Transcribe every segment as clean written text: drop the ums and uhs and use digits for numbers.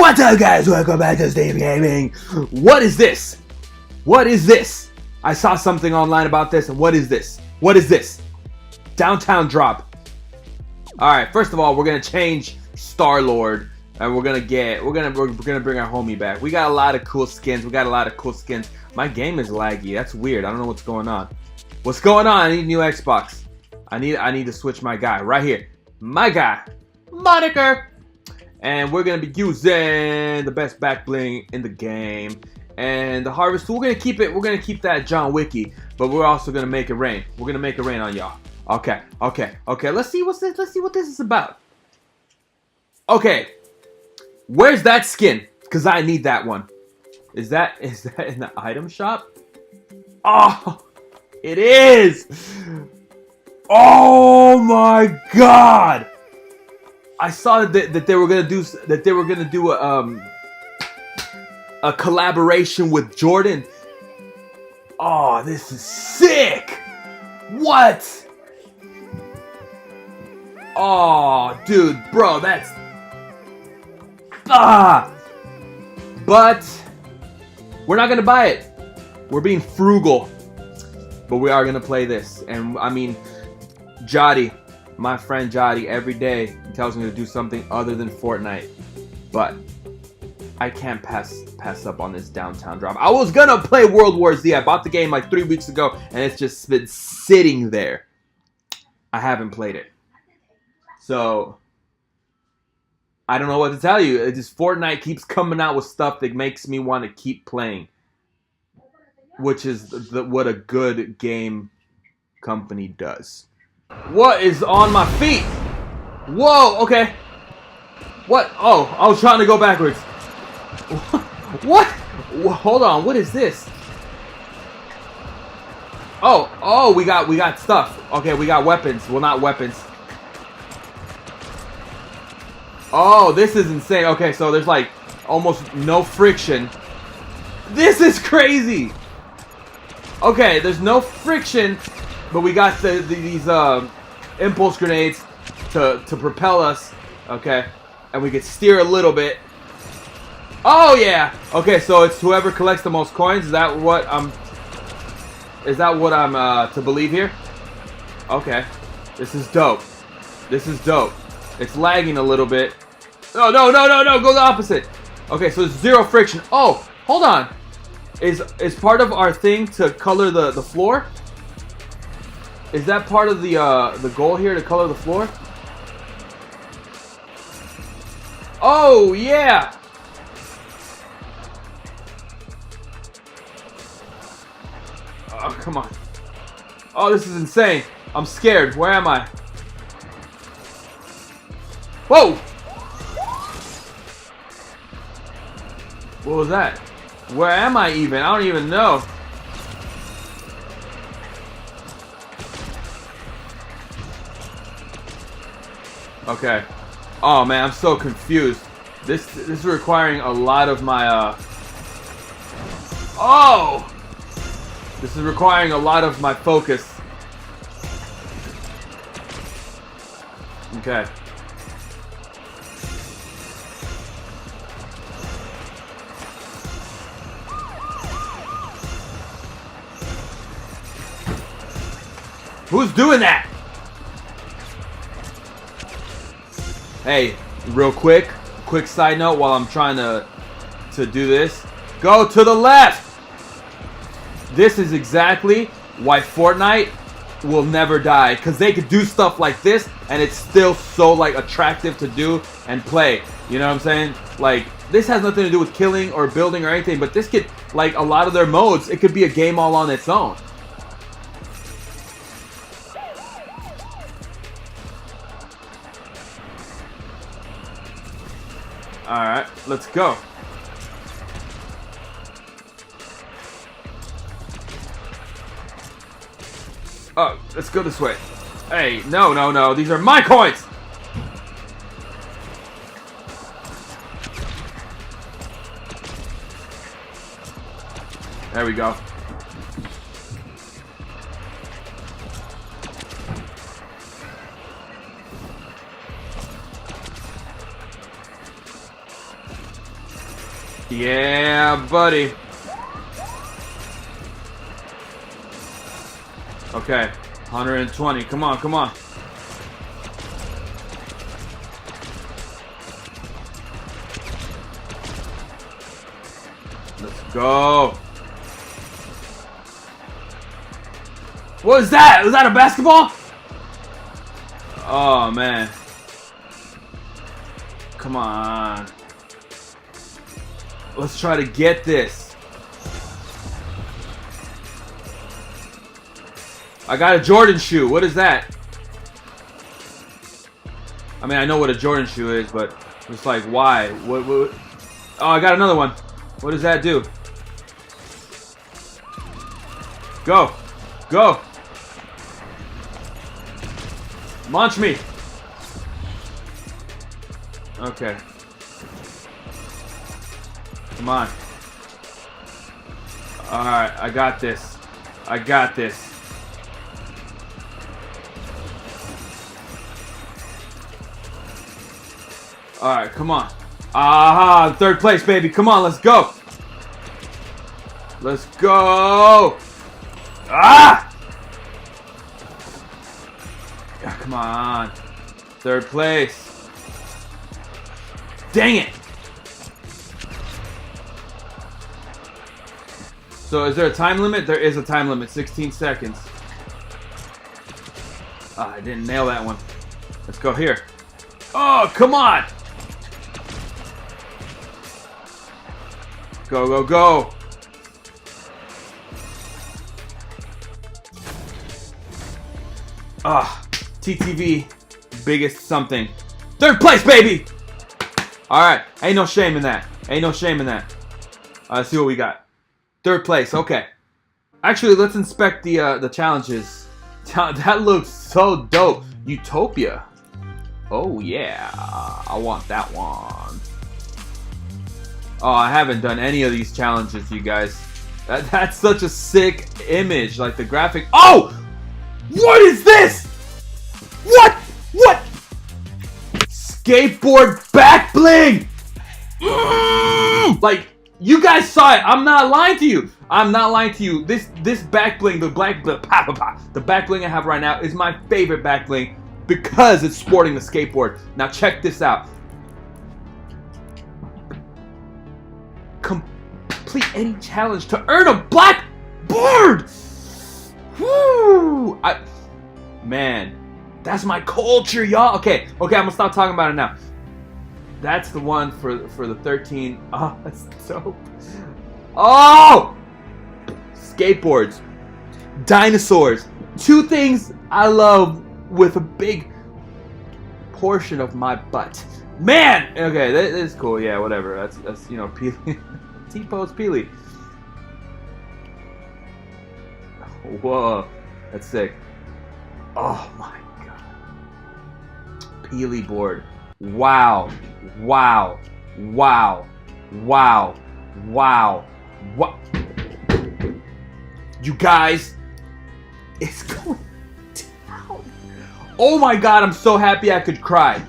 What's up, guys? Welcome back to Steve Gaming. What is this? What is this? I saw something online about this, and what is this? What is this? Downtown drop. Alright, first of all, we're gonna change Star-Lord, and we're gonna bring our homie back. We got a lot of cool skins. My game is laggy. That's weird. I don't know what's going on. What's going on? I need a new Xbox. I need to switch my guy right here. My guy, Moniker. And we're gonna be using the best back bling in the game. And the harvest tool, we're gonna keep it. We're gonna keep that John Wicky, but we're also gonna make it rain. We're gonna make it rain on y'all. Okay. Let's see what's this. Let's see what this is about. Okay, where's that skin? Cause I need that one. Is that in the item shop? Oh, it is. Oh my God! I saw that they were gonna do a collaboration with Jordan. Oh, this is sick! What? Oh, dude, bro, that's But we're not gonna buy it. We're being frugal, but we are gonna play this. And I mean, Jotty, my friend Jotty, every day he tells me to do something other than Fortnite, but I can't pass up on this downtown drop. I was gonna play World War Z. I bought the game like 3 weeks ago, and it's just been sitting there. I haven't played it, so I don't know what to tell you. It just Fortnite keeps coming out with stuff that makes me want to keep playing, which is what a good game company does. What is on my feet? Whoa, okay. What? Oh, I was trying to go backwards. What? Hold on, what is this? Oh, we got stuff. Okay, we got weapons. Well, not weapons. Oh, this is insane. Okay, so there's like almost no friction. This is crazy. Okay, there's no friction, but we got these impulse grenades to propel us. Okay, and we could steer a little bit. Oh yeah. Okay, so it's whoever collects the most coins. Is that what I'm to believe here? Okay, this is dope. It's lagging a little bit. No, go the opposite. Okay, so it's zero friction. Oh, hold on. Is part of our thing to color the floor? Is that part of the goal here, to color the floor? Oh yeah. Oh, come on. Oh, this is insane. I'm scared. Where am I? Whoa! What was that? Where am I even? I don't even know. Okay. Oh man, I'm so confused. This is requiring a lot of my Oh! This is requiring a lot of my focus. Okay. Who's doing that? Hey, real quick side note while I'm trying to do this. Go to the left! This is exactly why Fortnite will never die, because they could do stuff like this and it's still so like attractive to do and play. You know what I'm saying? Like, this has nothing to do with killing or building or anything, but this could, like a lot of their modes, it could be a game all on its own. Alright, let's go. Oh, let's go this way. Hey, no. These are my coins! There we go. Yeah, buddy. Okay, 120. Come on, come on. Let's go. What was that? Was that a basketball? Oh, man. Come on. Let's try to get this. I got a Jordan shoe. What is that? I mean, I know what a Jordan shoe is, but it's like, why? What? Oh, I got another one. What does that do? Go. Go. Launch me. Okay. Come on. Alright, I got this. I got this. Alright, come on. Aha! Third place, baby. Come on, let's go. Let's go. Ah! Come on. Third place. Dang it. So is there a time limit? There is a time limit. 16 seconds. Oh, I didn't nail that one. Let's go here. Oh, come on. Go, go, go. Ah, TTV, biggest something. Third place, baby! Alright, ain't no shame in that. Ain't no shame in that. Let's see what we got. Third place, okay. Actually, let's inspect the challenges. That looks so dope. Utopia. Oh yeah, I want that one. Oh, I haven't done any of these challenges, you guys. That's such a sick image, like the graphic. Oh! What is this? What? What? Skateboard back bling! Like, you guys saw it. I'm not lying to you. I'm not lying to you. This back bling, the back bling I have right now is my favorite back bling because it's sporting the skateboard. Now check this out. Complete any challenge to earn a black board. Woo! Man, that's my culture, y'all. Okay, I'm gonna stop talking about it now. That's the one for the 13. Oh, that's dope. Oh! Skateboards. Dinosaurs. Two things I love with a big portion of my butt. Man! Okay, that is cool. Yeah, whatever. That's you know, Peely. T-pose Peely. Whoa, that's sick. Oh my god. Peely board. Wow. Wow. Wow. Wow. Wow. What? You guys, it's going down. Oh my god, I'm so happy I could cry.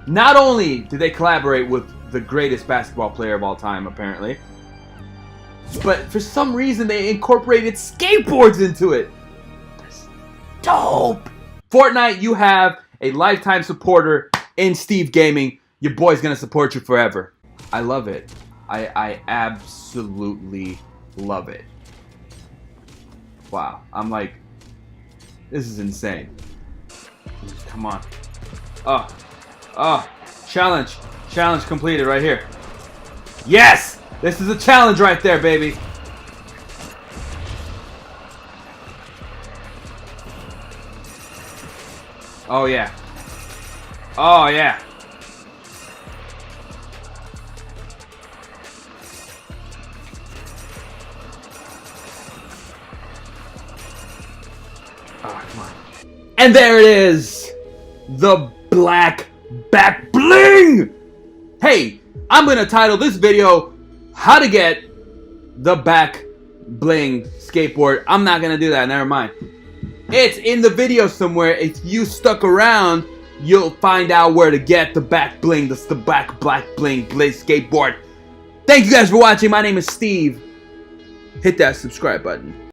Not only did they collaborate with the greatest basketball player of all time, apparently, but for some reason they incorporated skateboards into it. That's dope. Fortnite, you have a lifetime supporter in Steve Gaming. Your boy's gonna support you forever. I love it. I absolutely love it. Wow. I'm like, this is insane. Come on. Challenge. Challenge completed right here. Yes! This is a challenge right there, baby. Oh, yeah. Oh, yeah. Oh, come on. And there it is. The black back bling. Hey, I'm going to title this video, How to Get the Back Bling Skateboard. I'm not going to do that. Never mind. It's in the video somewhere. If you stuck around, you'll find out where to get the back bling. That's the back black bling skateboard. Thank you guys for watching. My name is Steve. Hit that subscribe button.